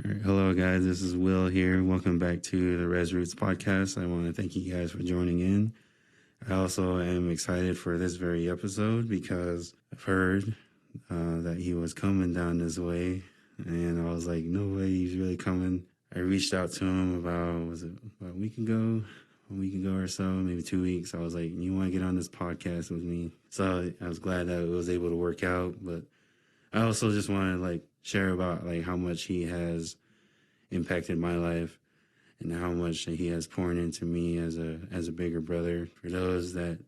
All right. Hello, guys. This is Will here. Welcome back to the Res Roots podcast. I want to thank you guys for joining in. I also am excited for this very episode because I've heard that he was coming down this way, and I was like, no way, he's really coming. I reached out to him about a week ago or so, maybe 2 weeks. I was like, you want to get on this podcast with me? So I was glad that it was able to work out, but I also just want to share about how much he has impacted my life and how much he has poured into me as a bigger brother. For those that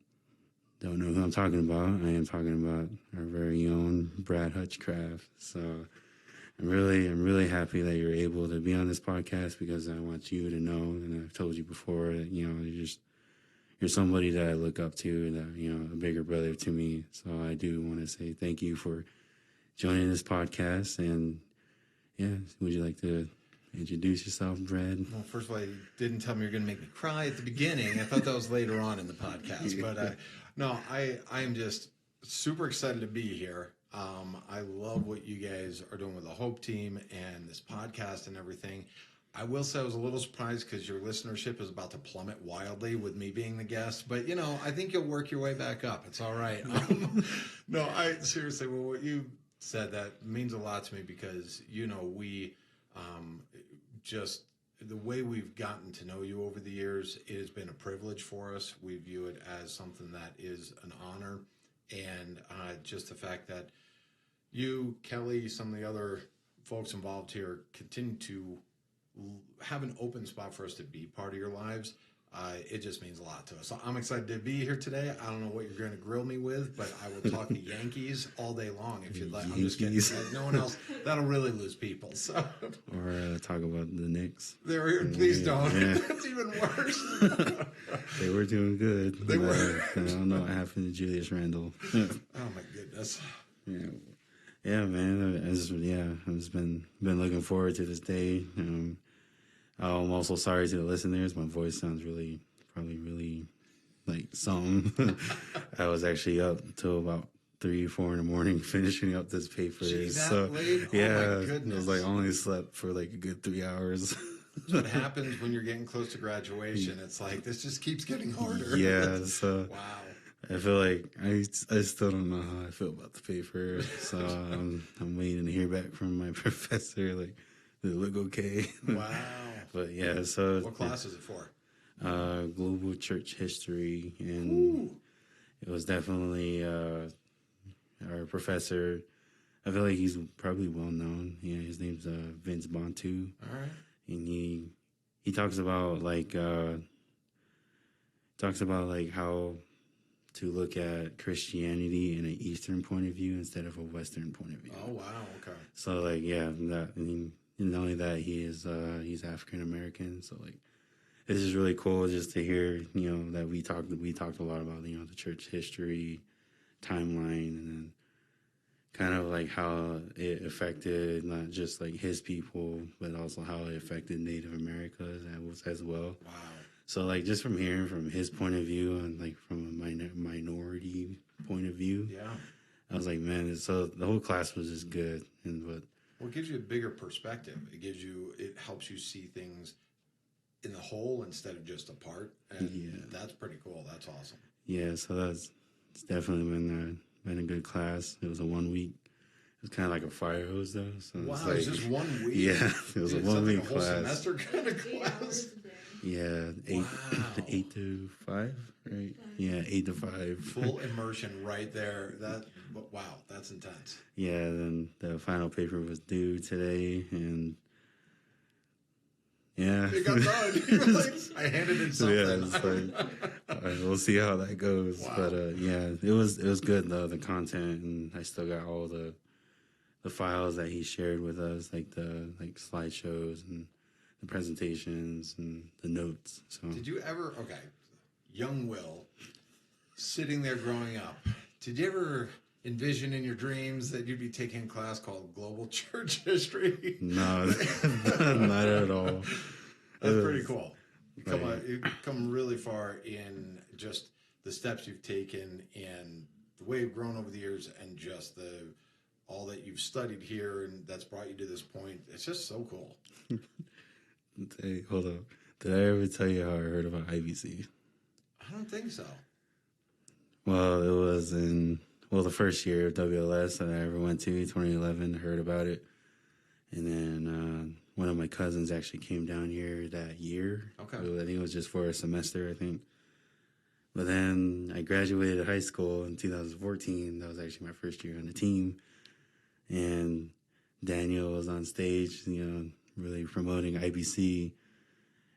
don't know who I'm talking about, I am talking about our very own Brad Hutchcraft. So I'm really happy that you're able to be on this podcast, because I want you to know, and I've told you before, that you're somebody that I look up to, that a bigger brother to me. So I do want to say thank you for joining this podcast. And yeah, would you like to introduce yourself, Brad? Well, first of all, you didn't tell me you're going to make me cry at the beginning. I thought that was later on in the podcast. But no, I am just super excited to be here. I love what you guys are doing with the Hope team and this podcast and everything. I will say I was a little surprised because your listenership is about to plummet wildly with me being the guest. But, I think you'll work your way back up. It's all right. No, I seriously, well, what you said, that means a lot to me, because, we just the way we've gotten to know you over the years, it has been a privilege for us. We view it as something that is an honor. And just the fact that you, Kelly, some of the other folks involved here continue to have an open spot for us to be part of your lives. It just means a lot to us. So I'm excited to be here today. I don't know what you're going to grill me with, but I will talk the Yankees all day long if you'd like. I'm just kidding. No one else. That'll really lose people. So. Or talk about the Knicks. Please don't. Yeah. That's even worse. They were doing good. They were. I don't know what happened to Julius Randle. Oh my goodness. Yeah, man. I've just been looking forward to this day. I'm also sorry to the listeners. My voice sounds probably really like something. I was actually up till about 3 or 4 in the morning finishing up this paper. Gee, that late? Yeah, oh my goodness. It was only slept for a good 3 hours. That's what happens when you're getting close to graduation. It's like this just keeps getting harder. Yeah, so wow. I feel like I still don't know how I feel about the paper. So I'm waiting to hear back from my professor. Did it look okay? Wow. But yeah, so what class is it for? Global Church History, and it was definitely our professor. I feel like he's probably well known. Yeah, his name's Vince Bantu. All right. And he talks about how to look at Christianity in an Eastern point of view instead of a Western point of view. Oh wow, okay. So not only that, he's African American. So this is really cool just to hear that we talked a lot about the church history timeline, and then kind of how it affected not just his people, but also how it affected Native Americans as well. Wow. So just from hearing from his point of view and from a minority point of view, yeah, I was like, man. So the whole class was just good, well, it gives you a bigger perspective. It helps you see things in the whole instead of just a part, and that's pretty cool. That's awesome. Yeah, so it's definitely been a good class. It was a 1 week. It was kind of like a fire hose though. So wow, it's just 1 week. Yeah, it was a 1 week whole class. Semester kind of class. Yeah, 8 to 5, right? Yeah, 8 to 5. Full immersion right there. Wow, that's intense. Yeah, then the final paper was due today, and yeah, it got done. You were I handed in something. Yeah, it's all right, we'll see how that goes. Wow. But yeah, it was good though, the content, and I still got all the files that he shared with us, the slideshows and the presentations and the notes. So did you ever young Will sitting there growing up, did you ever envision in your dreams that you'd be taking a class called Global Church History? No, not at all. That's pretty cool. You've come really far in just the steps you've taken and the way you've grown over the years, and just all that you've studied here, and that's brought you to this point. It's just so cool. Hey, hold up. Did I ever tell you how I heard about IBC? I don't think so. Well, it was the first year of WLS that I ever went to, 2011, heard about it. And then one of my cousins actually came down here that year. Okay. I think it was just for a semester, I think. But then I graduated high school in 2014. That was actually my first year on the team. And Daniel was on stage, really promoting IBC.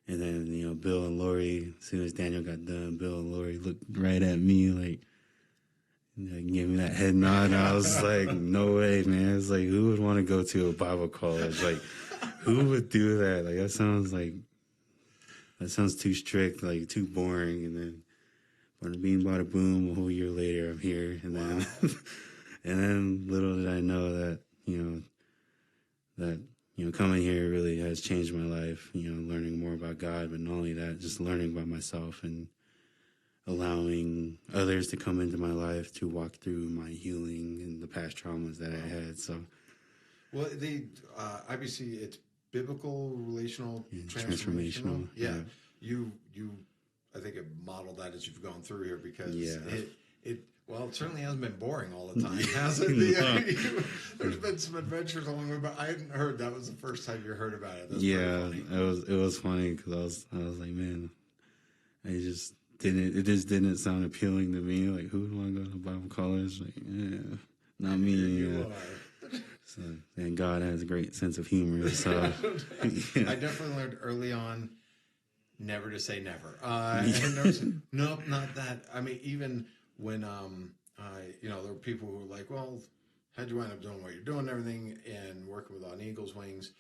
And then, Bill and Lori, as soon as Daniel got done, Bill and Lori looked right at me like gave me that head nod. And I was like, no way, man. It's like, who would want to go to a Bible college? Like, who would do that? Like, that sounds too strict, like too boring. And then, but being bada boom, a whole year later, I'm here. And then, wow. And then little did I know that, coming here really has changed my life, learning more about God, but not only that, just learning about myself and allowing others to come into my life to walk through my healing and the past traumas that I had. So, well, the IBC, it's biblical, relational, transformational. Yeah. You, I think it modeled that as you've gone through here because it certainly hasn't been boring all the time, has it? There's been some adventures along the way, but I hadn't heard that was the first time you heard about it. That's it was funny because I was like, man, it just didn't sound appealing to me. Like, who would want to go to Bible college? Like, not me. So, and God has a great sense of humor. So I definitely learned early on never to say never. Nope, not that. I mean, even when there were people who were like, well, how'd you wind up doing what you're doing and everything and working with On Eagle's Wings?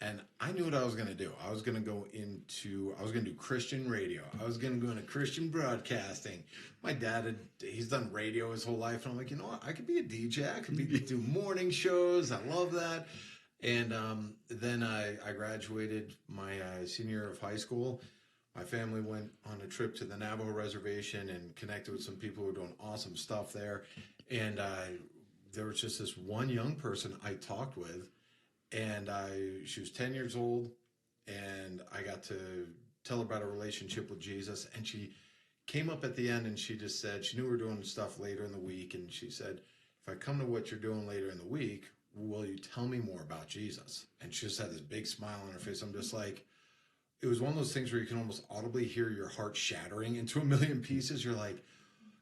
And I knew what I was going to do. I was going to do Christian radio. I was going to go into Christian broadcasting. My dad, he's done radio his whole life. And I'm like, you know what? I could be a DJ. I could do morning shows. I love that. And then I graduated my senior year of high school. My family went on a trip to the Navajo reservation and connected with some people who were doing awesome stuff there. And there was just this one young person I talked with. And she was 10 years old, and I got to tell her about a relationship with Jesus. And she came up at the end, and she just said, she knew we were doing stuff later in the week. And she said, if I come to what you're doing later in the week, will you tell me more about Jesus? And she just had this big smile on her face. I'm just like, it was one of those things where you can almost audibly hear your heart shattering into a million pieces. You're like,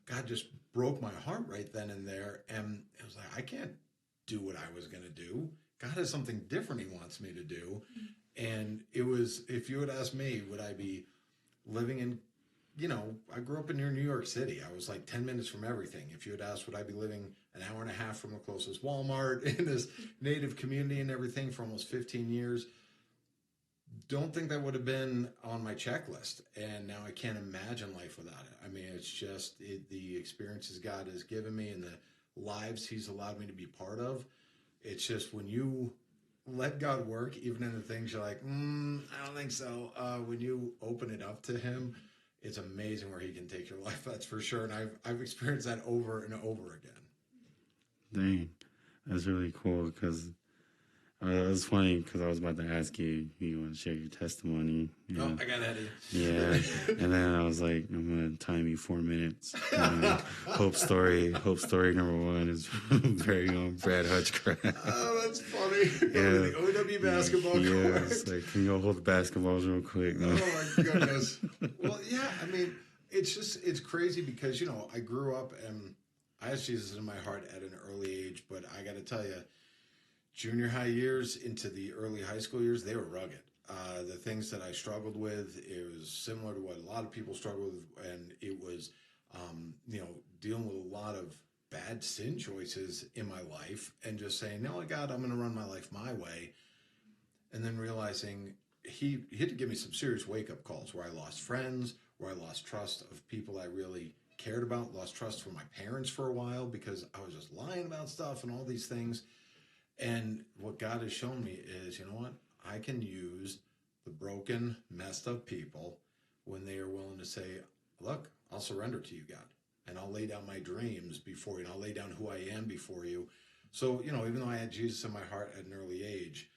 God just broke my heart right then and there. And it was like, I can't do what I was going to do. God has something different he wants me to do. And it was, if you had asked me, would I be living in, I grew up near New York City. I was like 10 minutes from everything. If you had asked, would I be living an hour and a half from the closest Walmart in this native community and everything for almost 15 years, don't think that would have been on my checklist. And now I can't imagine life without it. I mean, it's just the experiences God has given me and the lives he's allowed me to be part of. It's just when you let God work, even in the things you're like, I don't think so. When you open it up to him, it's amazing where he can take your life. That's for sure. And I've experienced that over and over again. Dang, that's really cool because it was funny because I was about to ask you if you want to share your testimony. Oh, I got ahead of you. Yeah, and then I was like, I'm going to time you 4 minutes. Hope story number one is very own Brad Hutchcraft. Oh, that's funny. Yeah. The OW basketball court. Yeah, it's like, can you go hold the basketballs real quick? No. Oh, my goodness. Well, yeah, I mean, it's crazy because, I grew up and I asked Jesus in my heart at an early age, but I got to tell you, junior high years into the early high school years, they were rugged. The things that I struggled with, it was similar to what a lot of people struggle with, and it was, dealing with a lot of bad sin choices in my life, and just saying, no, God, I'm going to run my life my way, and then realizing he had to give me some serious wake-up calls where I lost friends, where I lost trust of people I really cared about, lost trust from my parents for a while because I was just lying about stuff and all these things. And what God has shown me is, you know what? I can use the broken, messed up people when they are willing to say, look, I'll surrender to you, God. And I'll lay down my dreams before you. And I'll lay down who I am before you. So, even though I had Jesus in my heart at an early age,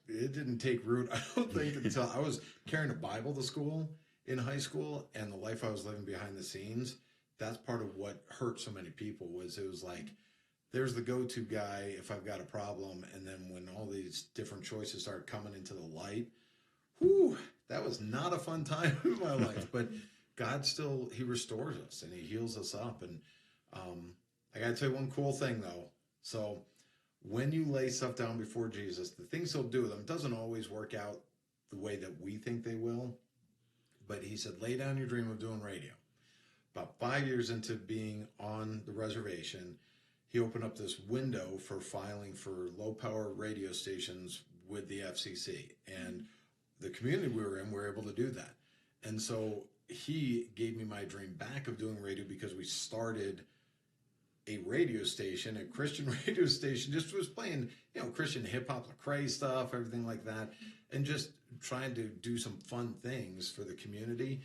it didn't take root, I don't think, until I was carrying a Bible to school in high school, and the life I was living behind the scenes. That's part of what hurt so many people. Was it was like, there's the go-to guy if I've got a problem, and then when all these different choices started coming into the light, whew, that was not a fun time in my life. But God still, he restores us and he heals us up. And I got to tell you one cool thing though. So when you lay stuff down before Jesus, the things he'll do with them doesn't always work out the way that we think they will. But he said, lay down your dream of doing radio. About 5 years into being on the reservation, he opened up this window for filing for low power radio stations with the FCC. And the community we were in, we were able to do that. And so he gave me my dream back of doing radio, because we started a radio station, a Christian radio station, just was playing, Christian hip hop, Lecrae stuff, everything like that, and just trying to do some fun things for the community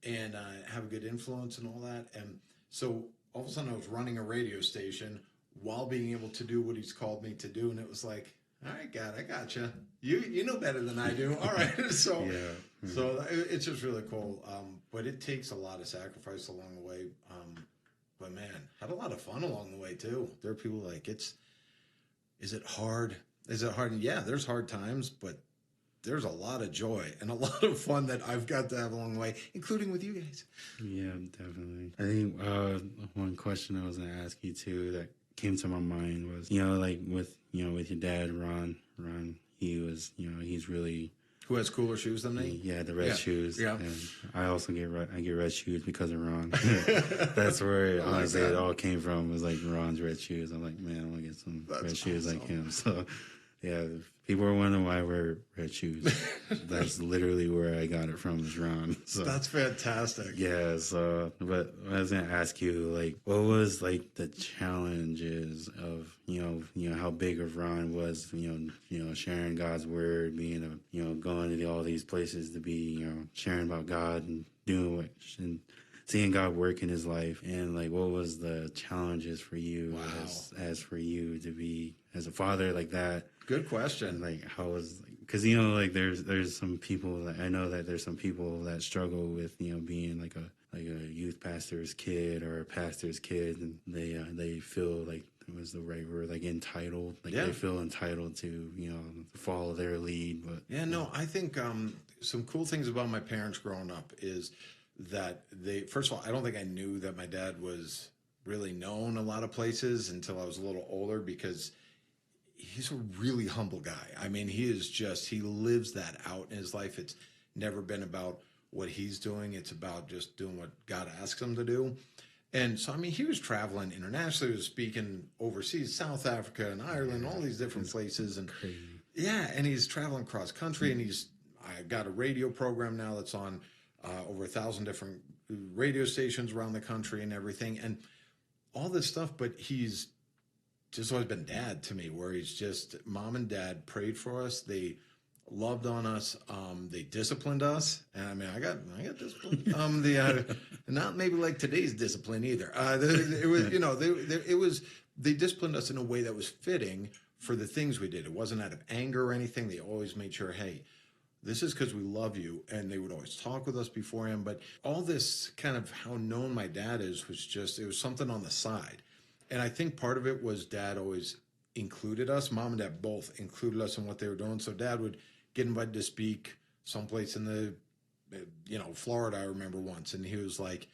and have a good influence and all that. And so all of a sudden I was running a radio station while being able to do what he's called me to do. And it was like, all right, God, I got you. You know better than I do. All right. So, so it's just really cool. But it takes a lot of sacrifice along the way. But man, had a lot of fun along the way too. There are people like, is it hard? Is it hard? Yeah, there's hard times, but there's a lot of joy and a lot of fun that I've got to have along the way, including with you guys. Yeah, definitely. I think one question I was going to ask you too that came to my mind was, like with your dad, Ron, he was, he's really... Who has cooler shoes than me? Yeah, the red shoes. Yeah. And I also get red shoes because of Ron. That's where honestly it all came from, was like Ron's red shoes. I'm like, man, I want to get some red shoes like him. So yeah, people were wondering why I wear red shoes. That's literally where I got it from, is Ron. So that's fantastic. Yeah. So, but I was gonna ask you, like, what was like the challenges of how big of Ron was, sharing God's word, being going to all these places to be sharing about God and doing and seeing God work in his life, and like what was the challenges for you as for you to be as a father like that? Good question. Like, how was, because like there's some people that I know that there's some people that struggle with being like a youth pastor's kid or a pastor's kid, and they feel like, it was the right word, like entitled, like they feel entitled to follow their lead. But I think some cool things about my parents growing up is that first of all, I don't think I knew that my dad was really known a lot of places until I was a little older, because he's a really humble guy. I mean, he lives that out in his life. It's never been about what he's doing. It's about just doing what God asks him to do. And so, I mean, he was traveling internationally. He was speaking overseas, South Africa and Ireland, all these different places. And crazy. Yeah, and he's traveling cross country, and I got a radio program now that's on over 1,000 different radio stations around the country and everything, and all this stuff. But he's just always been dad to me, where he's just, mom and dad prayed for us. They loved on us. They disciplined us. And I mean, I got disciplined. Not maybe like today's discipline either. It was, they disciplined us in a way that was fitting for the things we did. It wasn't out of anger or anything. They always made sure, hey, this is because we love you. And they would always talk with us beforehand. But all this kind of how known my dad is was just, it was something on the side. And I think part of it was dad always included us. Mom and dad both included us in what they were doing. So dad would get invited to speak someplace in the, Florida, I remember once. And he was like,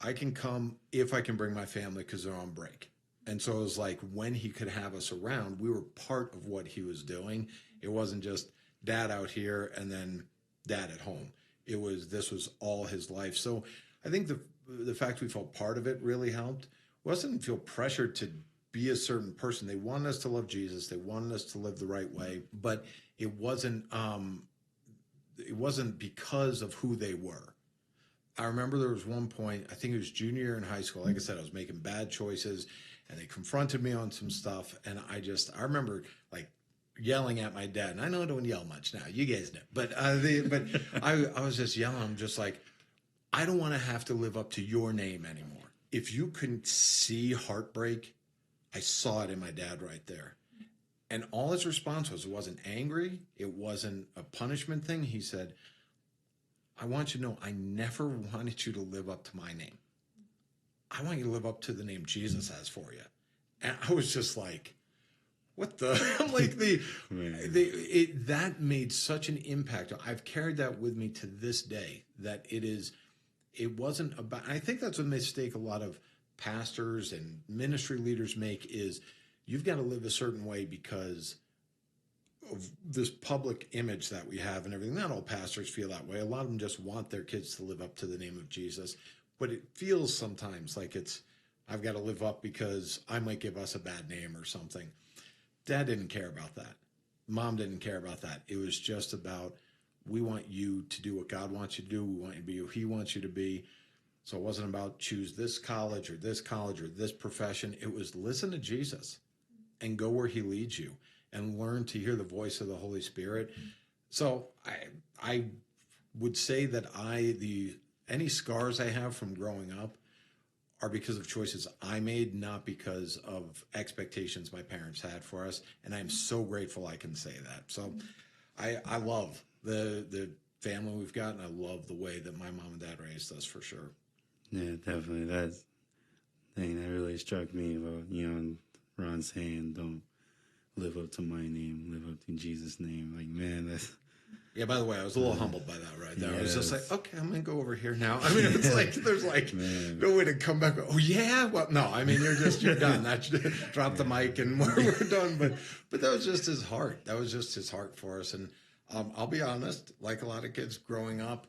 I can come if I can bring my family because they're on break. And so it was like, when he could have us around, we were part of what he was doing. It wasn't just dad out here and then dad at home. This was all his life. So I think the fact we felt part of it really helped. We also didn't feel pressured to be a certain person. They wanted us to love Jesus. They wanted us to live the right way, but it wasn't because of who they were. I remember there was one point, I think it was junior year in high school. Like I said, I was making bad choices, and they confronted me on some stuff. And I remember like yelling at my dad. And I know I don't yell much now. You guys know, but I was just yelling. I'm just like, I don't want to have to live up to your name anymore. If you couldn't see heartbreak, I saw it in my dad right there. And all his response was, it wasn't angry. It wasn't a punishment thing. He said, I want you to know I never wanted you to live up to my name. I want you to live up to the name Jesus has for you. And I was just like, what the? I'm like, that made such an impact. I've carried that with me to this day, that it wasn't about, I think that's a mistake a lot of pastors and ministry leaders make, is you've got to live a certain way because of this public image that we have and everything. Not all pastors feel that way. A lot of them just want their kids to live up to the name of Jesus. But it feels sometimes like I've got to live up because I might give us a bad name or something. Dad didn't care about that. Mom didn't care about that. It was just about, we want you to do what God wants you to do. We want you to be who he wants you to be. So it wasn't about choose this college or this profession. It was listen to Jesus and go where he leads you and learn to hear the voice of the Holy Spirit. So I would say that any scars I have from growing up are because of choices I made, not because of expectations my parents had for us. And I'm so grateful I can say that. So I love the family we've got, and I love the way that my mom and dad raised us, for sure. Yeah, definitely. That's the thing that really struck me about, Ron saying, don't live up to my name, live up to Jesus' name. Like, man, that's... Yeah, by the way, I was a little humbled by that right there. Yes. I was just like, okay, I'm going to go over here now. I mean, it's like, there's like no way to come back. Oh, yeah? Well, no, I mean, you're done. Drop the mic and we're done. But that was just his heart. That was just his heart for us. And I'll be honest, like a lot of kids growing up,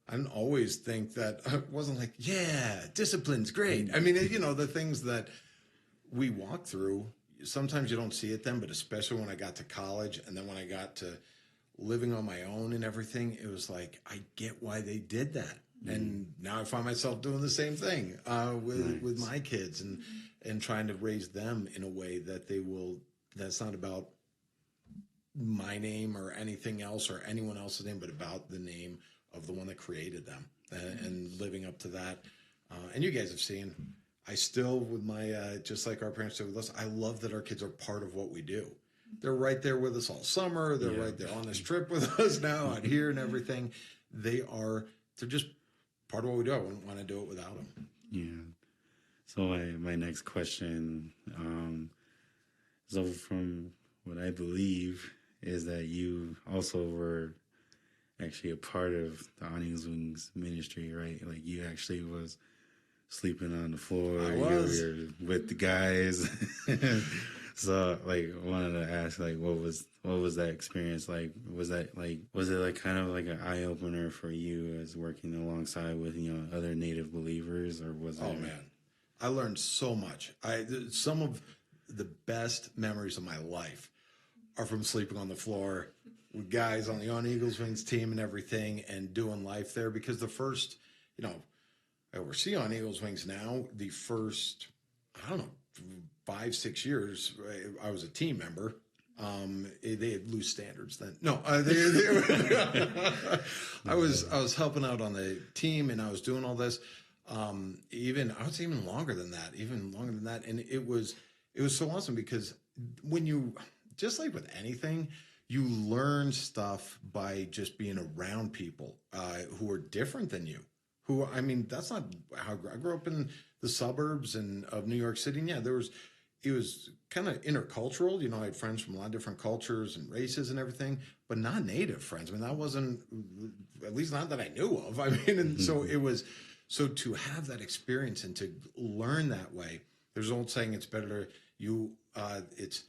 I didn't always think that, it wasn't like, yeah, discipline's great. I mean, the things that we walk through, sometimes you don't see it then, but especially when I got to college and then when I got to living on my own and everything, it was like, I get why they did that. And now I find myself doing the same thing with my kids and trying to raise them in a way that that's not about my name or anything else or anyone else's name, but about the name of the one that created them and living up to that. And you guys have seen, I still, with my, just like our parents did with us, I love that our kids are part of what we do. They're right there with us all summer. They're right there on this trip with us now out here and everything. They're just part of what we do. I wouldn't want to do it without them. Yeah. So my next question, so from what I believe is that you also were actually a part of the Awnings Wings ministry, right? Like you actually was sleeping on the floor. I was. You were with the guys. So, like, I wanted to ask, like, what was that experience like? Was it like kind of like an eye opener for you as working alongside with other Native believers, or was it? Oh man, I learned so much. Some of the best memories of my life are from sleeping on the floor with guys on the On Eagles Wings team and everything, and doing life there. Because the first, I oversee On Eagles Wings now. The first, I don't know, 5-6 years, I was a team member. They had loose standards then. No, I was helping out on the team, and I was doing all this. I would say even longer than that. And it was so awesome because when you, just like with anything, you learn stuff by just being around people who are different than you. That's not how I grew up in the suburbs of New York City. And yeah, it was kind of intercultural. I had friends from a lot of different cultures and races and everything, but not Native friends. that wasn't, at least not that I knew of. So to have that experience and to learn that way, there's an old saying, it's better you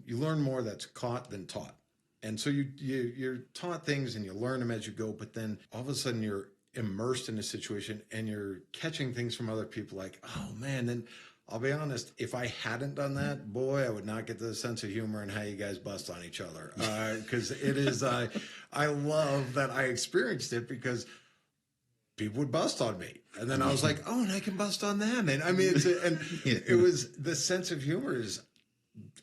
learn more that's caught than taught. And so you're taught things and you learn them as you go, but then all of a sudden you're immersed in a situation and you're catching things from other people like, oh man, then I'll be honest, if I hadn't done that, boy, I would not get the sense of humor and how you guys bust on each other. Because it is, I love that I experienced it because people would bust on me. And then I was like, oh, and I can bust on them. And it was, the sense of humor is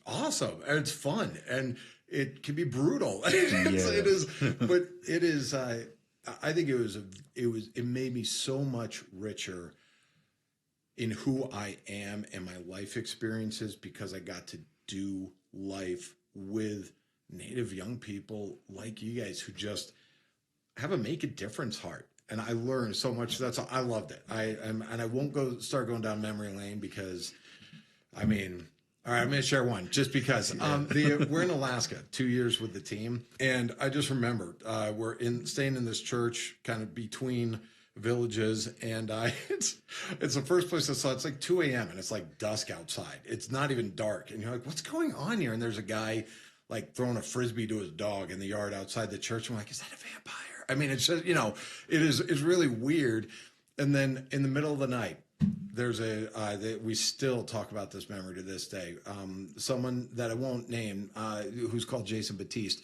awesome. And it's fun. And it can be brutal. It is, but it is, I think it made me so much richer in who I am and my life experiences because I got to do life with Native young people like you guys who just have a make a difference heart. And I learned so much. I loved it. And I won't start going down memory lane because, I mean, all right, I'm going to share one just because we're in Alaska 2 years with the team. And I just remember we're staying in this church kind of between villages. And it's the first place I saw. It's like 2 a.m. and it's like dusk outside. It's not even dark. And you're like, what's going on here? And there's a guy like throwing a Frisbee to his dog in the yard outside the church. I'm like, is that a vampire? I mean, it's just, it's really weird. And then in the middle of the night, there's we still talk about this memory to this day. Someone that I won't name, who's called Jason Batiste,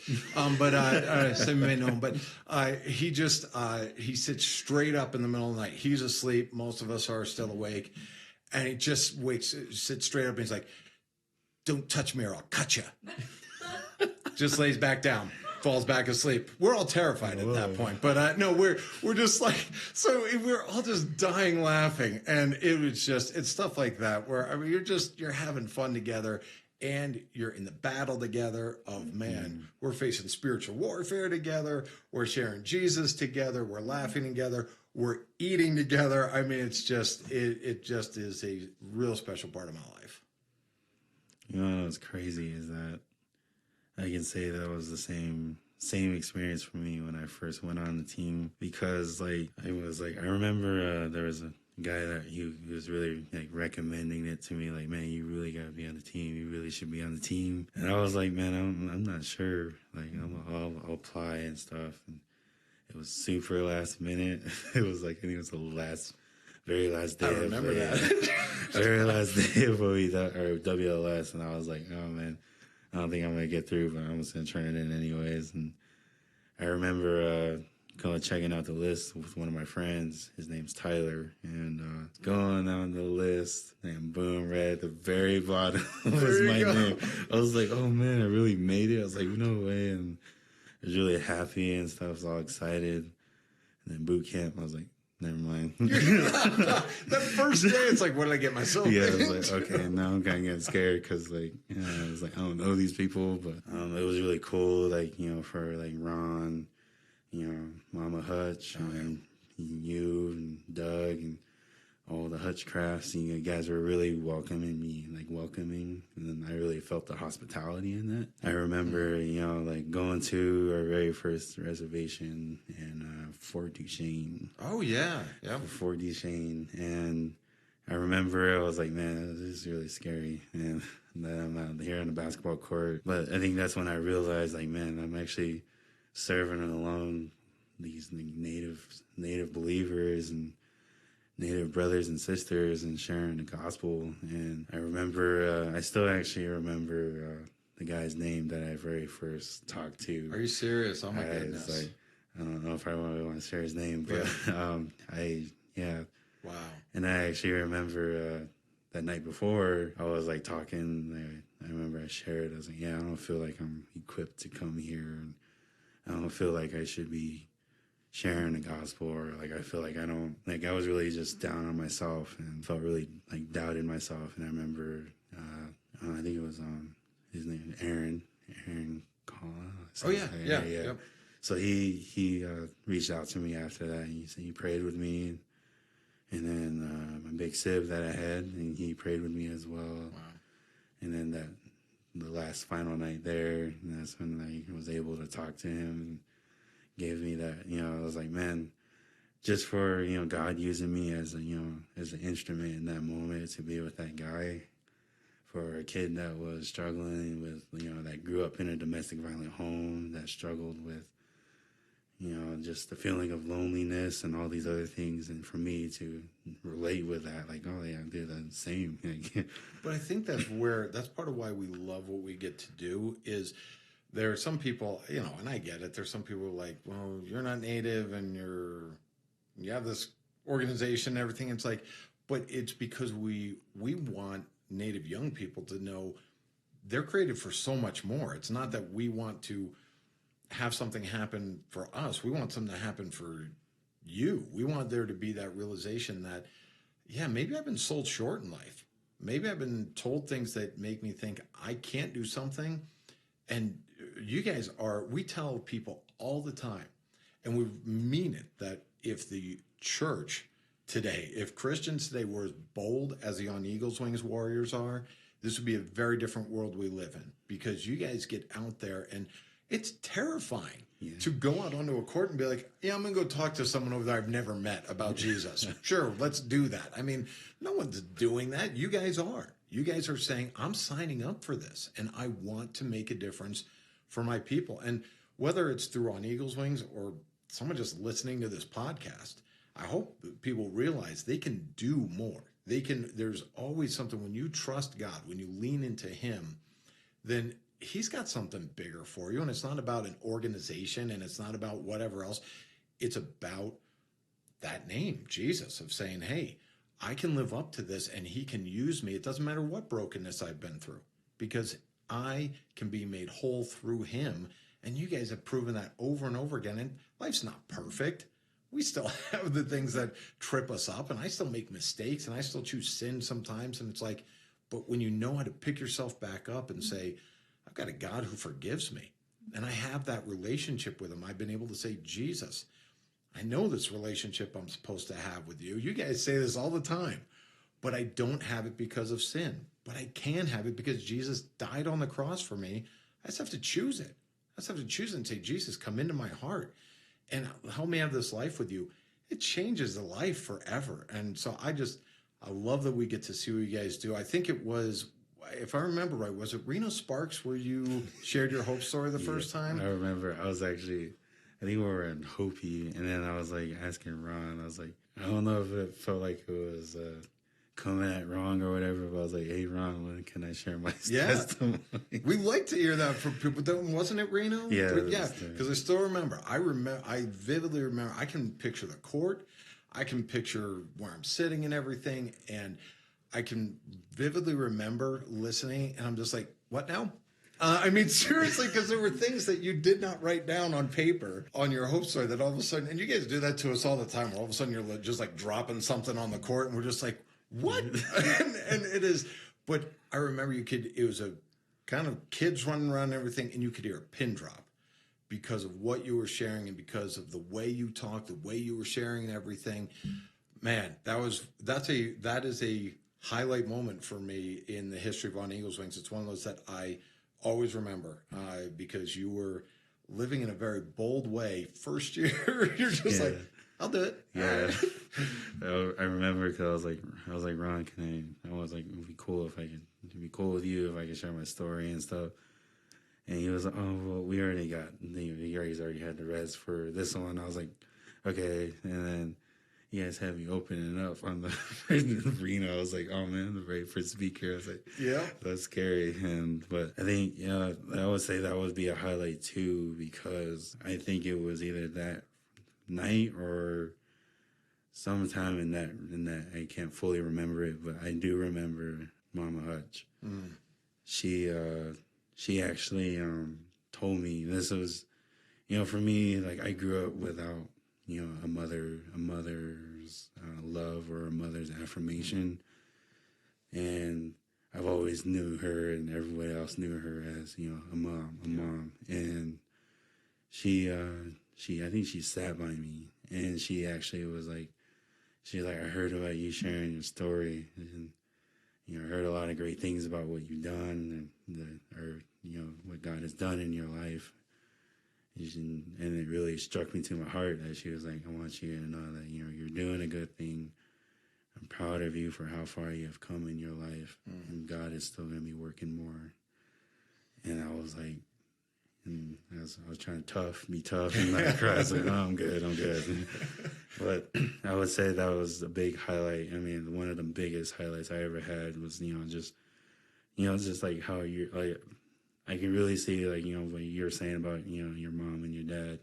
but some may know him. But he sits straight up in the middle of the night. He's asleep. Most of us are still awake, and he just sits straight up, and he's like, "Don't touch me, or I'll cut you." Just lays back down. Falls back asleep. We're all terrified at that point, but no, we're just like, so we're all just dying laughing, and it's stuff like that where, I mean, you're having fun together, and you're in the battle together of, man, we're facing spiritual warfare together, we're sharing Jesus together, we're laughing together, we're eating together. I mean, it just is a real special part of my life. You know what's crazy is that I can say that was the same experience for me when I first went on the team, because I remember there was a guy that he was really like recommending it to me, like, man, you really got to be on the team. You really should be on the team. And I was like, man, I'm not sure. Like, I'll apply and stuff. And it was super last minute. It was like, I think it was the very last day. I remember that. Very last day of WLS, and I was like, oh man, I don't think I'm going to get through, but I'm just going to turn it in anyways. And I remember checking out the list with one of my friends. His name's Tyler. And going down the list, and boom, right at the very bottom was my name. I was like, oh, man, I really made it. I was like, no way. And I was really happy and stuff. I was all excited. And then boot camp, I was like, never mind. That first day, it's like, what did I get myself in? I was like, okay, now I'm kind of getting scared because, I was like, I don't know these people, but it was really cool, for, Ron, Mama Hutch, and you and Doug and all the Hutchcrafts. And you guys were really welcoming me, and then I really felt the hospitality in that. I remember, going to our very first reservation in Fort Duchesne. Oh, yeah. Fort Duchesne. And I remember I was like, man, this is really scary. And that I'm out here on the basketball court. But I think that's when I realized, man, I'm actually serving along these native believers and Native brothers and sisters and sharing the gospel. And I remember, I still actually remember the guy's name that I very first talked to. Are you serious? Oh my goodness. I don't know if I want to share his name, but Wow. And I actually remember that night before, I was talking. I remember I shared. I was like, I don't feel like I'm equipped to come here, and I don't feel like I should be sharing the gospel, or I feel like I don't, I was really just down on myself and felt really doubted myself. And I remember, I think it was his name, Aaron Collin. Oh yeah. Yep. So he reached out to me after that, and he prayed with me, and then my big sib that I had, and he prayed with me as well. Wow. And then the last final night there, and that's when I was able to talk to him and gave me that, I was like, man, just for, God using me as as an instrument in that moment to be with that guy, for a kid that was struggling with, that grew up in a domestic violent home, that struggled with, just the feeling of loneliness and all these other things. And for me to relate with that, oh yeah, I did the same. But I think that's part of why we love what we get to do is, there are some people, and I get it. There's some people who are like, well, you're not Native and you have this organization and everything. It's but it's because we want Native young people to know they're created for so much more. It's not that we want to have something happen for us. We want something to happen for you. We want there to be that realization that, maybe I've been sold short in life. Maybe I've been told things that make me think I can't do something. And you guys we tell people all the time, and we mean it, that if the church today, if Christians today were as bold as the On Eagles Wings Warriors are, this would be a very different world we live in, because you guys get out there and it's terrifying to go out onto a court and be like, yeah, I'm going to go talk to someone over there I've never met about Jesus. Sure, let's do that. I mean, no one's doing that. You guys are. You guys are saying, I'm signing up for this, and I want to make a difference for my people. And whether it's through On Eagles Wings or someone just listening to this podcast, I hope that people realize they can do more. There's always something when you trust God, when you lean into Him, then He's got something bigger for you. And it's not about an organization, and it's not about whatever else. It's about that name, Jesus, of saying, hey, I can live up to this and He can use me. It doesn't matter what brokenness I've been through, because I can be made whole through Him. And you guys have proven that over and over again. And life's not perfect. We still have the things that trip us up, and I still make mistakes, and I still choose sin sometimes. And it's like, but when you know how to pick yourself back up and say, I've got a God who forgives me, and I have that relationship with Him, I've been able to say, Jesus, I know this relationship I'm supposed to have with you. You guys say this all the time, but I don't have it because of sin. But I can have it because Jesus died on the cross for me. I just have to choose it. I just have to choose it and say, Jesus, come into my heart and help me have this life with you. It changes the life forever. And so I love that we get to see what you guys do. I think it was, if I remember right, was it Reno Sparks where you shared your hope story the first time? I remember. I think we were in Hopi, and then I was like asking Ron, I was like, I don't know if it felt like it was coming at wrong or whatever, but I was like, hey, Ron, when can I share my testimony? We like to hear that from people. Wasn't it Reno? Yeah. Because I still remember. I vividly remember. I can picture the court. I can picture where I'm sitting and everything. And I can vividly remember listening. And I'm just like, what now? I mean, seriously, because there were things that you did not write down on paper on your hope story that all of a sudden, and you guys do that to us all the time, where all of a sudden you're just like dropping something on the court, and we're just like, what? and it is, but I remember it was a kind of kids running around and everything, and you could hear a pin drop because of what you were sharing and because of the way you talked, the way you were sharing and everything. Man, that is a highlight moment for me in the history of On Eagles Wings. It's one of those that I always remember because you were living in a very bold way. First year, you're just like, I'll do it. Yeah. I remember because I was like, Ron, I was like, it'd be cool with you if I could share my story and stuff. And he was like, oh, well, we already had the res for this one. I was like, okay. And then you guys had me opening up on the Reno. I was like, oh man, the very first speaker. I was like, yeah, that's scary. But I think, I would say that would be a highlight too, because I think it was either that night or sometime in that I can't fully remember it, but I do remember Mama Hutch. She actually told me, this was, for me, like, I grew up without a mother's love or a mother's affirmation, and I've always knew her, and everybody else knew her as a mom, and I think she sat by me, and she actually was like, I heard about you sharing your story, and I heard a lot of great things about what you've done and what God has done in your life. And it really struck me to my heart that she was like, I want you to know that you're doing a good thing. I'm proud of you for how far you have come in your life, and God is still going to be working more. And I was like, and I was trying to be tough and not cry. I was like, no, I'm good. But I would say that was a big highlight. I mean, one of the biggest highlights I ever had was, just like how you're like, I can really see, like, what you're saying about, your mom and your dad.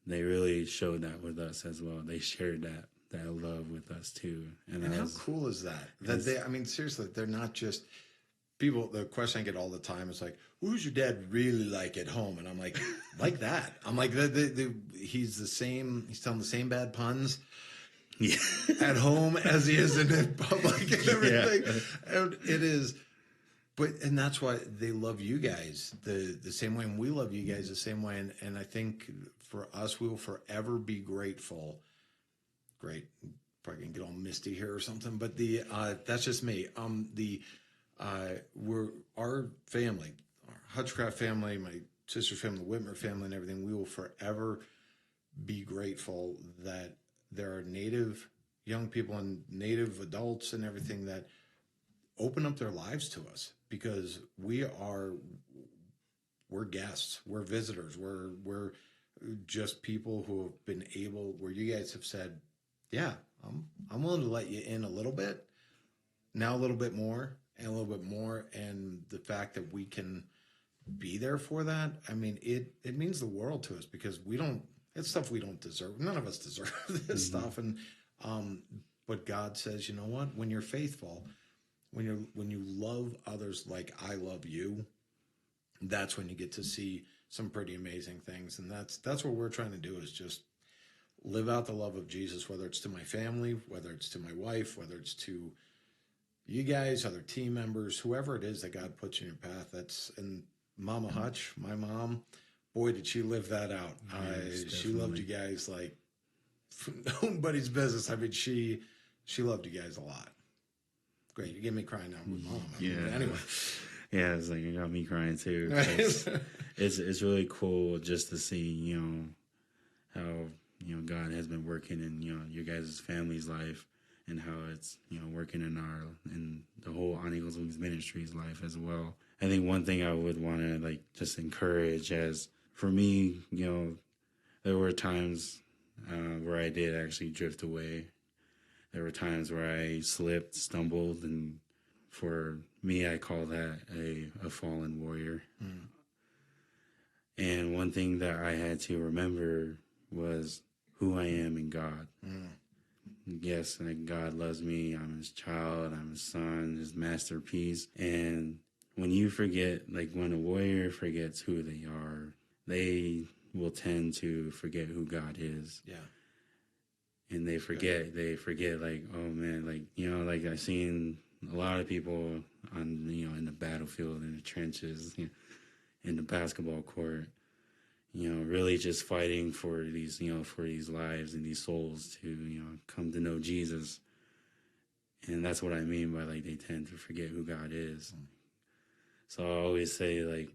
They really showed that with us as well. They shared that love with us too. And how cool is that? Seriously, they're not just people. The question I get all the time is like, who's your dad really like at home? And I'm like, like that. I'm like, he's the same. He's telling the same bad puns at home as he is in public and everything. Yeah. And it is. and that's why they love you guys the same way, and we love you guys the same way. And I think for us, we will forever be grateful. Great, probably gonna get all misty here or something, but that's just me. We're our family, our Hutchcraft family, my sister's family, the Whitmer family, and everything. We will forever be grateful that there are Native young people and Native adults and everything that open up their lives to us, because we're guests, we're visitors, we're just people who have been able, where you guys have said, yeah, I'm willing to let you in a little bit, now a little bit more, and a little bit more. And the fact that we can be there for that, I mean, it means the world to us, because it's stuff we don't deserve. None of us deserve this stuff. And but God says, you know what? When you're faithful, when you love others like I love you, that's when you get to see some pretty amazing things. And that's what we're trying to do, is just live out the love of Jesus, whether it's to my family, whether it's to my wife, whether it's to you guys, other team members, whoever it is that God puts in your path. And Mama Hutch, my mom, boy, did she live that out. Yes, she loved you guys like nobody's business. I mean, she loved you guys a lot. Great, you get me crying now with Mom. Yeah. Anyway. Yeah, it's like, you got me crying too. It's really cool just to see, how, God has been working in, your guys' family's life, and how it's, working in the whole On Eagles Wings Ministries life as well. I think one thing I would want to just encourage, as for me, there were times where I did actually drift away. There were times where I slipped, stumbled, and for me, I call that a fallen warrior. Mm. And one thing that I had to remember was who I am in God. Mm. Yes, God loves me. I'm his child. I'm his son, his masterpiece. And when you forget, when a warrior forgets who they are, they will tend to forget who God is. Yeah. And they forget, oh man, I've seen a lot of people on, in the battlefield, in the trenches, in the basketball court, really just fighting for these lives and these souls to, come to know Jesus. And that's what I mean by, they tend to forget who God is. Mm. So I always say,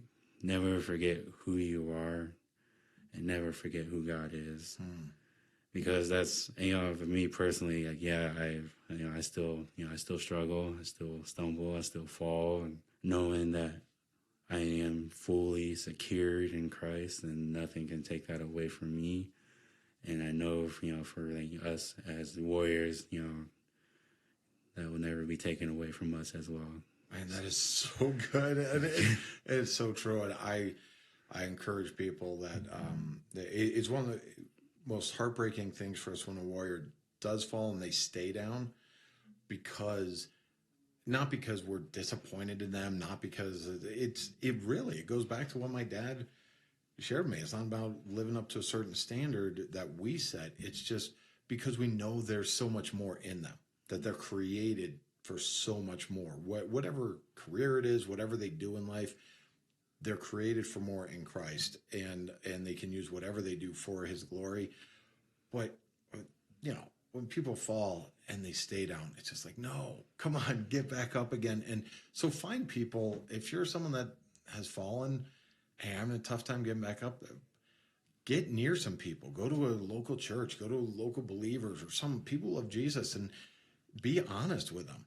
never forget who you are, and never forget who God is. Mm. Because that's, for me personally, I still struggle, I still stumble, I still fall, and knowing that I am fully secured in Christ, and nothing can take that away from me. And I know, for us as warriors, that will never be taken away from us as well. Man, that is so good, and it is so true. And I encourage people that it's one of the most heartbreaking things for us when a warrior does fall and they stay down, not because we're disappointed in them, not because it goes back to what my dad shared with me. It's not about living up to a certain standard that we set. It's just because we know there's so much more in them, that they're created for so much more. Whatever career it is, whatever they do in life, they're created for more in Christ, and they can use whatever they do for his glory. But, when people fall and they stay down, it's just like, no, come on, get back up again. And so find people, if you're someone that has fallen, hey, I'm having a tough time getting back up, get near some people. Go to a local church, go to local believers or some people of Jesus, and be honest with them.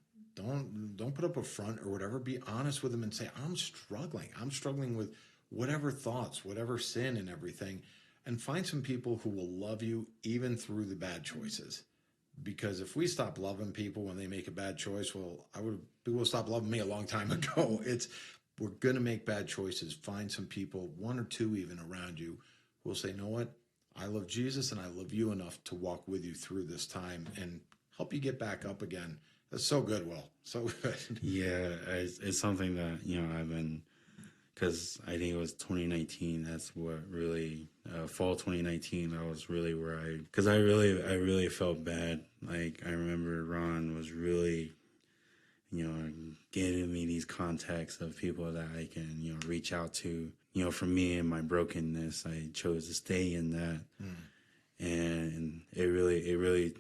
Don't put up a front or whatever. Be honest with them and say, I'm struggling. I'm struggling with whatever thoughts, whatever sin and everything. And find some people who will love you even through the bad choices. Because if we stop loving people when they make a bad choice, people stop loving me a long time ago. We're going to make bad choices. Find some people, one or two even around you, who will say, you know what? I love Jesus and I love you enough to walk with you through this time and help you get back up again. That's so good, Will. So good. Yeah, it's something that, I've been, because I think it was 2019. That's what really, fall 2019, that was really where because I really felt bad. I remember Ron was really, giving me these contacts of people that I can, reach out to. For me and my brokenness, I chose to stay in that. And it really,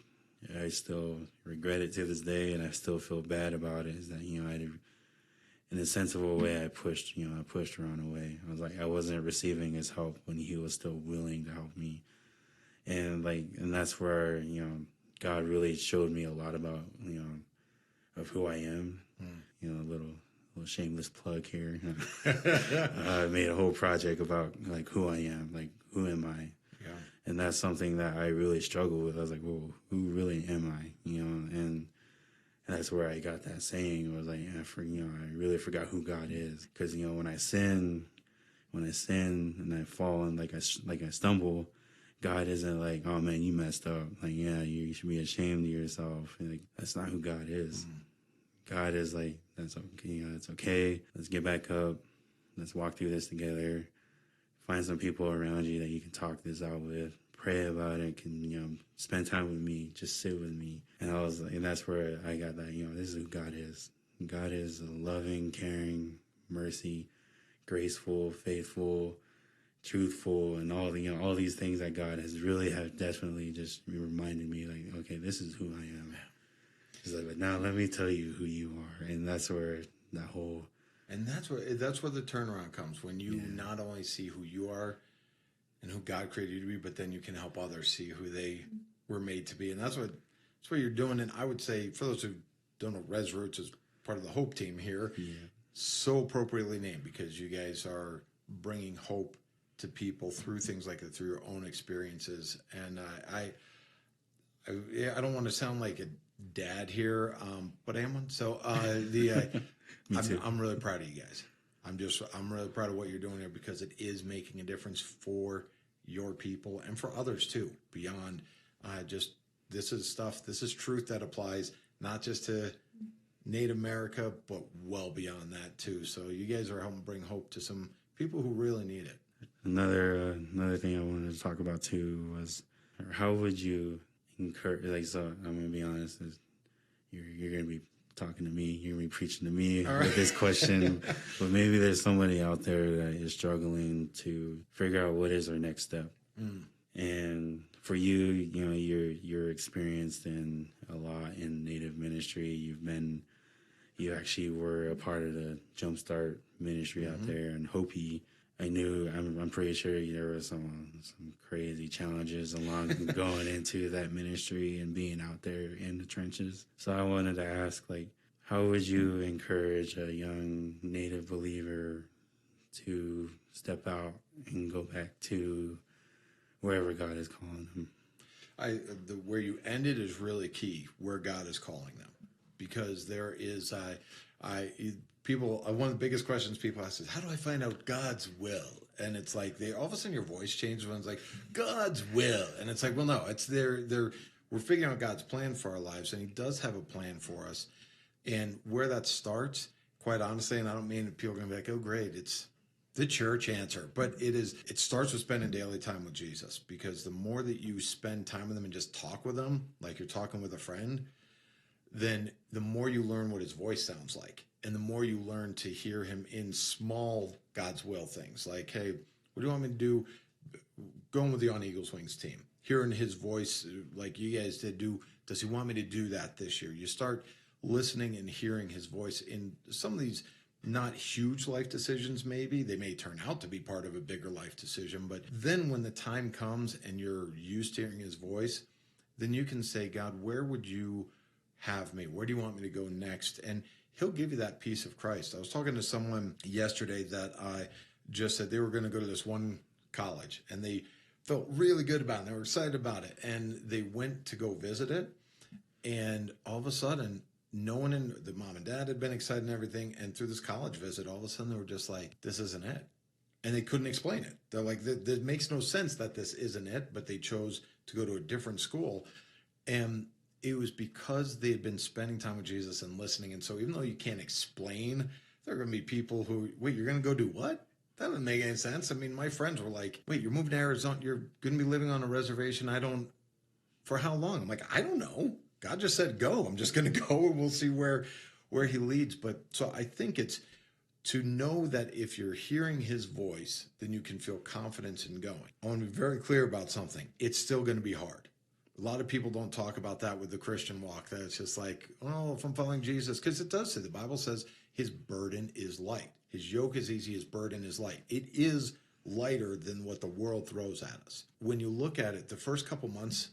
I still regret it to this day, and I still feel bad about it, is that, in a sensible way, I pushed Ron away. I was like, I wasn't receiving his help when he was still willing to help me. And that's where, God really showed me a lot about, of who I am. A little shameless plug here. I made a whole project about who I am, who am I? Yeah. And that's something that I really struggle with. I was like, well, who really am I? And that's where I got that saying. I was like, I really forgot who God is. Because, when I sin and I fall and I stumble, God isn't like, oh man, you messed up. Yeah, you should be ashamed of yourself. That's not who God is. God is like, that's okay. It's okay. Let's get back up. Let's walk through this together. Find some people around you that you can talk this out with. Pray about it. Can spend time with me. Just sit with me. And I was like, and that's where I got that. This is who God is. God is a loving, caring, mercy, graceful, faithful, truthful, and all these things that God has really have definitely just reminded me, okay, this is who I am. He's like, now let me tell you who you are. And that's where that whole... And that's where the turnaround comes, when you not only see who you are and who God created you to be, but then you can help others see who they were made to be. And that's what you're doing. And I would say, for those who don't know, Res Roots is part of the Hope team here. Yeah. So appropriately named, because you guys are bringing hope to people through things like that, through your own experiences. And I don't want to sound like a dad here, but I am one. So I'm really proud of you guys. I'm really proud of what you're doing here, because it is making a difference for your people and for others too, beyond this is truth that applies not just to Native America, but well beyond that too. So you guys are helping bring hope to some people who really need it. Another thing I wanted to talk about too was, how would you encourage, so I'm going to be honest, is you're going to be talking to me, you're going to be preaching to me with this question, but maybe there's somebody out there that is struggling to figure out what is their next step. And for you, you're experienced in a lot in Native ministry. You actually were a part of the Jumpstart ministry out there, and Hopi. I'm pretty sure there were some crazy challenges along going into that ministry and being out there in the trenches. So I wanted to ask, how would you encourage a young Native believer to step out and go back to wherever God is calling them? Where you ended is really key, where God is calling them, because there is people, one of the biggest questions people ask is, how do I find out God's will? And it's like, all of a sudden your voice changes when it's like, God's will. And it's like, well, no, it's we're figuring out God's plan for our lives, and he does have a plan for us. And where that starts, quite honestly, and I don't mean that people are going to be like, oh, great, it's the church answer, but it starts with spending daily time with Jesus, because the more that you spend time with him and just talk with him, like you're talking with a friend, then the more you learn what his voice sounds like. And the more you learn to hear him in small God's will things, like, hey, what do you want me to do? Going with the On Eagles Wings team, hearing his voice like you guys did. Does he want me to do that this year? You start listening and hearing his voice in some of these not huge life decisions. Maybe they may turn out to be part of a bigger life decision. But then when the time comes and you're used to hearing his voice, then you can say, God, where would you have me? Where do you want me to go next? And he'll give you that peace of Christ. I was talking to someone yesterday that I just said they were going to go to this one college, and they felt really good about it. They were excited about it. And they went to go visit it. And all of a sudden, no one in the mom and dad had been excited and everything. And through this college visit, all of a sudden they were just like, this isn't it. And they couldn't explain it. They're like, that makes no sense that this isn't it. But they chose to go to a different school. And it was because they had been spending time with Jesus and listening. And so even though you can't explain, there are going to be people who, wait, you're going to go do what? That doesn't make any sense. I mean, my friends were like, wait, you're moving to Arizona. You're going to be living on a reservation. For how long? I'm like, I don't know. God just said go. I'm just going to go, and we'll see where where he leads. But so I think it's to know that if you're hearing his voice, then you can feel confidence in going. I want to be very clear about something. It's still going to be hard. A lot of people don't talk about that with the Christian walk, that it's just like, oh, if I'm following Jesus, because it does say, the Bible says his burden is light. His yoke is easy, his burden is light. It is lighter than what the world throws at us. When you look at it, the first couple months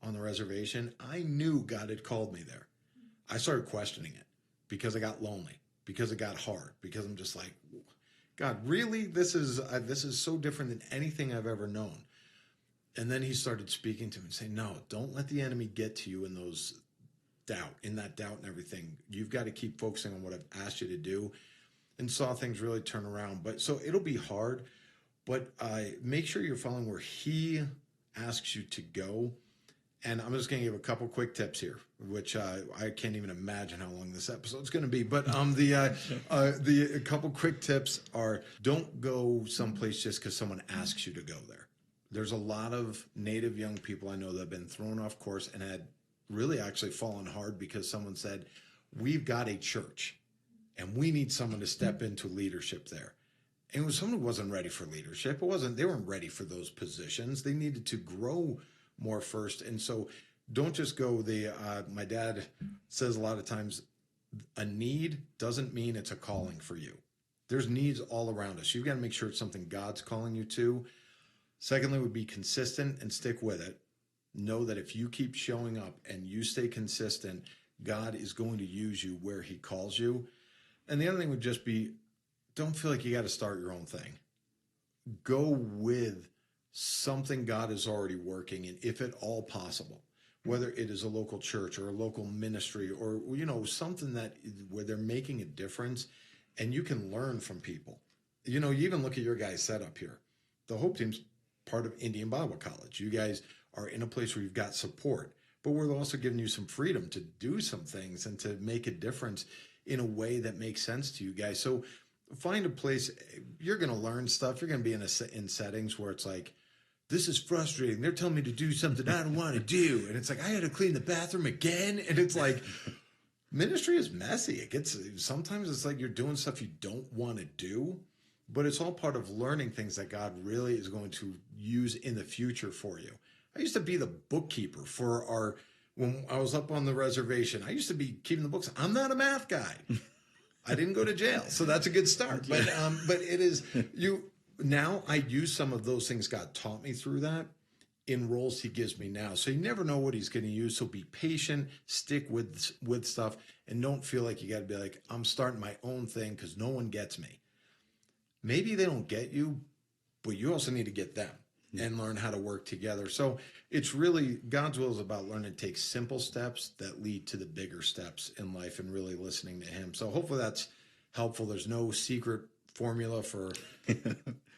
on the reservation, I knew God had called me there. I started questioning it because I got lonely, because it got hard, because I'm just like, God, really? This is so different than anything I've ever known. And then he started speaking to me and saying, no, don't let the enemy get to you in that doubt and everything. You've got to keep focusing on what I've asked you to do, and saw things really turn around. But so it'll be hard, but make sure you're following where he asks you to go. And I'm just going to give a couple quick tips here, which I can't even imagine how long this episode's going to be. But the couple quick tips are, don't go someplace just because someone asks you to go there. There's a lot of Native young people I know that have been thrown off course and had really actually fallen hard because someone said, we've got a church and we need someone to step into leadership there. And it was someone who wasn't ready for leadership. They weren't ready for those positions. They needed to grow more first. And so don't just go my dad says a lot of times, a need doesn't mean it's a calling for you. There's needs all around us. You've got to make sure it's something God's calling you to. Secondly, would be consistent and stick with it. Know that if you keep showing up and you stay consistent, God is going to use you where he calls you. And the other thing would just be, don't feel like you got to start your own thing. Go with something God is already working in, if at all possible, whether it is a local church or a local ministry or, something where they're making a difference and you can learn from people. You even look at your guys' setup here. The Hope Team's part of Indian Bible College. You guys are in a place where you've got support, but we're also giving you some freedom to do some things and to make a difference in a way that makes sense to you guys. So find a place. You're going to learn stuff. You're going to be in settings where it's like, this is frustrating. They're telling me to do something I don't want to do. And it's like, I had to clean the bathroom again. And it's like, ministry is messy. Sometimes it's like you're doing stuff you don't want to do, but it's all part of learning things that God really is going to use in the future for you. I used to be the bookkeeper when I was up on the reservation. I used to be keeping the books. I'm not a math guy. I didn't go to jail, so that's a good start. But it is now I use some of those things God taught me through that in roles he gives me now. So you never know what he's going to use. So be patient, stick with stuff, and don't feel like you got to be like, I'm starting my own thing because no one gets me. Maybe they don't get you, but you also need to get them and learn how to work together. So it's really, God's will is about learning to take simple steps that lead to the bigger steps in life and really listening to him. So hopefully that's helpful. There's no secret formula for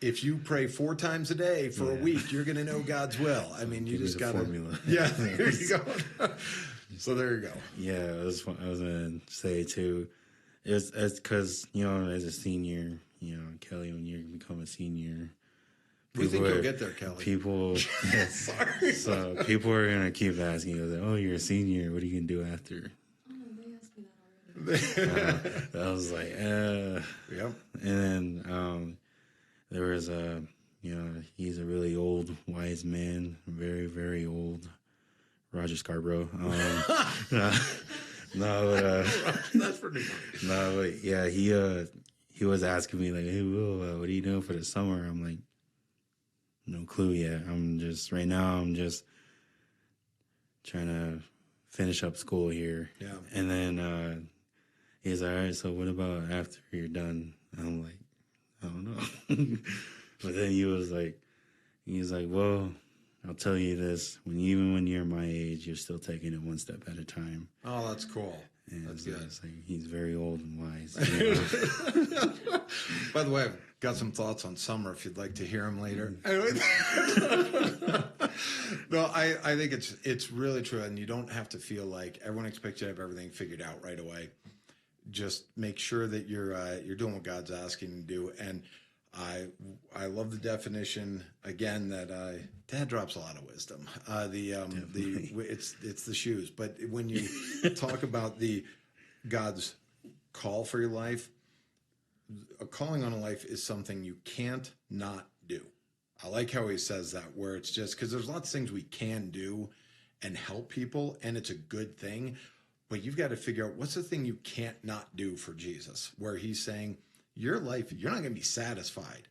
if you pray 4 times a day for a week, you're going to know God's will. I mean, you just got to. Formula. Yeah, there you go. So there you go. Yeah, I was going to say too, it's because, as a senior, Kelly, when you become a senior, we think you'll get there, Kelly. Sorry. So people are going to keep asking you, oh, you're a senior. What are you going to do after? Oh, they asked me that already. I was like, Yep. And then there was he's a really old, wise man, very, very old, Roger Scarborough. That's pretty funny. No, but yeah, he was asking me like, hey, Will, what are you doing for the summer? I'm like, no clue yet. I'm just trying to finish up school here. Yeah. And then he's like, all right, so what about after you're done? I'm like, I don't know. But then he was like, well, I'll tell you this, even when you're my age, you're still taking it one step at a time. Oh, that's cool. And that's good. It's like, he's very old and wise. By the way, I've got some thoughts on summer if you'd like to hear them later. No, I think it's really true, and you don't have to feel like everyone expects you to have everything figured out right away. Just make sure that you're doing what God's asking you to do. And I love the definition again that Dad drops a lot of wisdom. It's the shoes, but when you talk about God's call for your life, a calling on a life is something you can't not do. I like how he says that, where it's just because there's lots of things we can do and help people, and it's a good thing. But you've got to figure out what's the thing you can't not do for Jesus, where he's saying your life, you're not going to be satisfied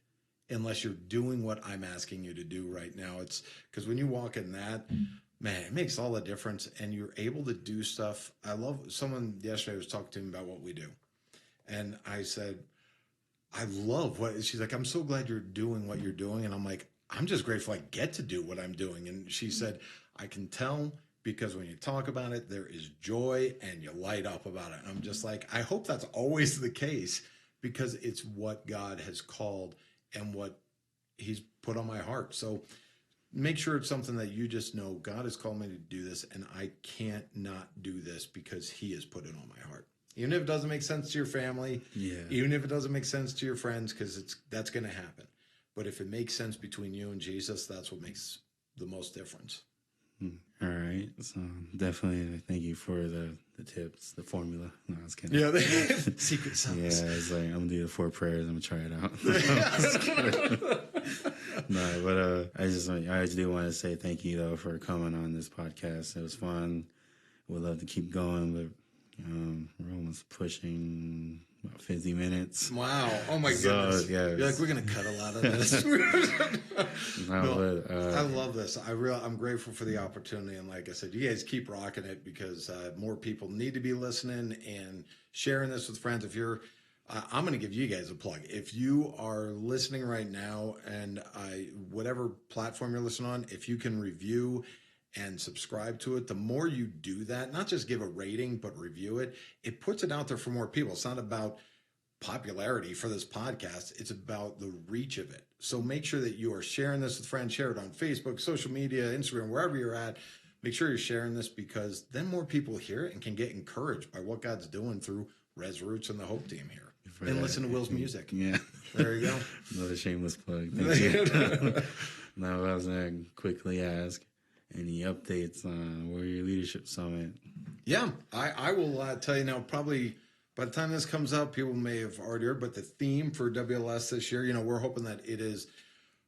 unless you're doing what I'm asking you to do right now. It's because when you walk in that, man, it makes all the difference, and you're able to do stuff. I love someone yesterday was talking to me about what we do. And I said, I love what she's like, I'm so glad you're doing what you're doing. And I'm like, I'm just grateful I get to do what I'm doing. And she said, I can tell because when you talk about it, there is joy and you light up about it. And I'm just like, I hope that's always the case because it's what God has called and what he's put on my heart. So make sure it's something that you just know God has called me to do this and I can't not do this because he has put it on my heart. Even if it doesn't make sense to your family, even if it doesn't make sense to your friends, because that's going to happen. But if it makes sense between you and Jesus, that's what makes the most difference. All right. So definitely thank you for the tips, the formula. No, I was kidding. Yeah, secret sauce. Yeah, it's like, I'm going to do the 4 prayers. I'm going to try it out. No, but I do want to say thank you, though, for coming on this podcast. It was fun. We'd love to keep going, but we're almost pushing about 50 minutes. Wow. Oh my goodness. Yeah, you're like, we're going to cut a lot of this. I love this. I'm grateful for the opportunity. And like I said, you guys keep rocking it because more people need to be listening and sharing this with friends. If you're, I'm going to give you guys a plug. If you are listening right now and whatever platform you're listening on, if you can review and subscribe to it, the more you do that, not just give a rating, but review it, it puts it out there for more people. It's not about popularity for this podcast. It's about the reach of it. So make sure that you are sharing this with friends, share it on Facebook, social media, Instagram, wherever you're at. Make sure you're sharing this because then more people hear it and can get encouraged by what God's doing through Res Roots and the Hope Team here. And listen to Will's music. Yeah. There you go. Another shameless plug. Thank you. Now I was going to quickly ask, any updates on Warrior Leadership Summit? Yeah, I will tell you now, probably by the time this comes out, people may have already heard, but the theme for WLS this year, we're hoping that it is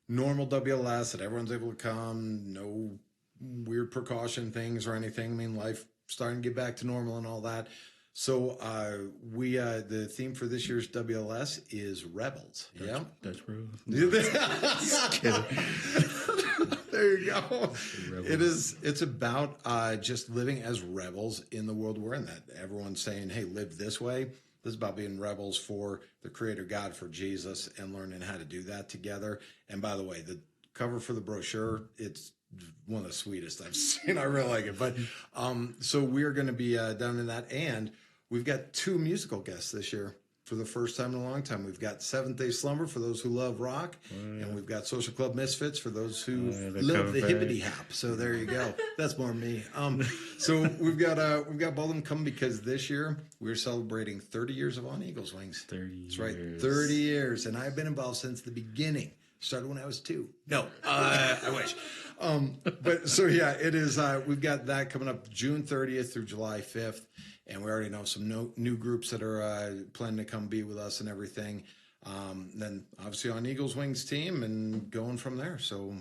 normal WLS, that everyone's able to come, no weird precaution things or anything. I mean, life starting to get back to normal and all that. So the theme for this year's WLS is Rebels. Dutch Bros. There you go. It's about just living as rebels in the world we're in. That everyone's saying, hey, live this way. This is about being rebels for the Creator God, for Jesus, and learning how to do that together. And by the way, the cover for the brochure, it's one of the sweetest I've seen. I really like it. But so we're going to be down in that. And we've got 2 musical guests this year. For the first time in a long time, we've got Seventh Day Slumber for those who love rock, and we've got Social Club Misfits for those who love the hippity hop. So there you go. That's more me. So we've got both of them coming because this year we're celebrating 30 years of On Eagles Wings. 30 years. That's right, 30 years, and I've been involved since the beginning. Started when I was 2. No, I wish. But so yeah, it is. We've got that coming up June 30th through July 5th. And we already know some new groups that are planning to come be with us and everything. Then obviously on Eagles Wings team and going from there. So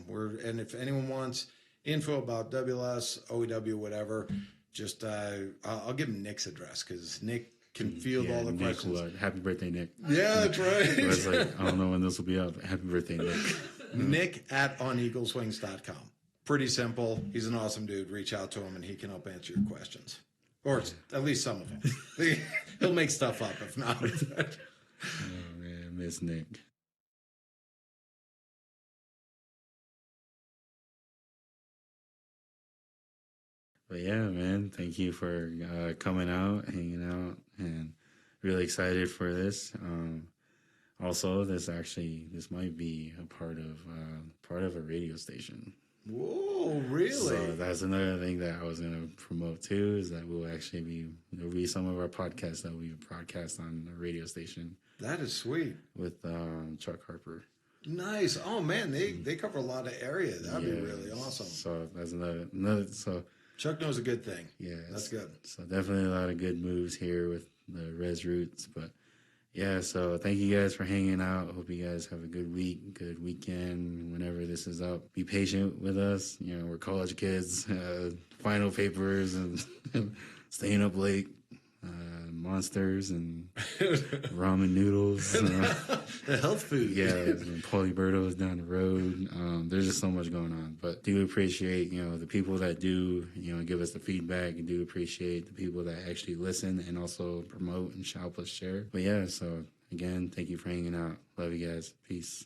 and if anyone wants info about WLS, OEW, whatever, just I'll give him Nick's address because Nick can field all the Nick, questions. Happy birthday, Nick. Yeah, that's right. It's like, I don't know when this will be up. Happy birthday, Nick. Nick at oneagleswings.com. Pretty simple. He's an awesome dude. Reach out to him and he can help answer your questions. Or at least some of them. He'll make stuff up if not. Oh, man, miss Nick. But yeah, man, thank you for coming out, hanging out, and really excited for this. Also, this might be a part of a radio station. Whoa, really? So that's another thing that I was going to promote too, is that we'll actually there'll be some of our podcasts that will be broadcast on a radio station. That is sweet. With Chuck Harper. Nice. Oh man, they cover a lot of area. That'd be really awesome. So that's another. So Chuck knows a good thing. Yeah, that's good. So definitely a lot of good moves here with the Res Roots. But yeah, so thank you guys for hanging out. Hope you guys have a good week, good weekend. Whenever this is up, be patient with us. You know, we're college kids, final papers, and staying up late. Monsters and ramen noodles. The health food. Yeah, and Poliberto's down the road. There's just so much going on. But do appreciate, the people that do, give us the feedback, and do appreciate the people that actually listen and also promote and help us share. But yeah, so again, thank you for hanging out. Love you guys. Peace.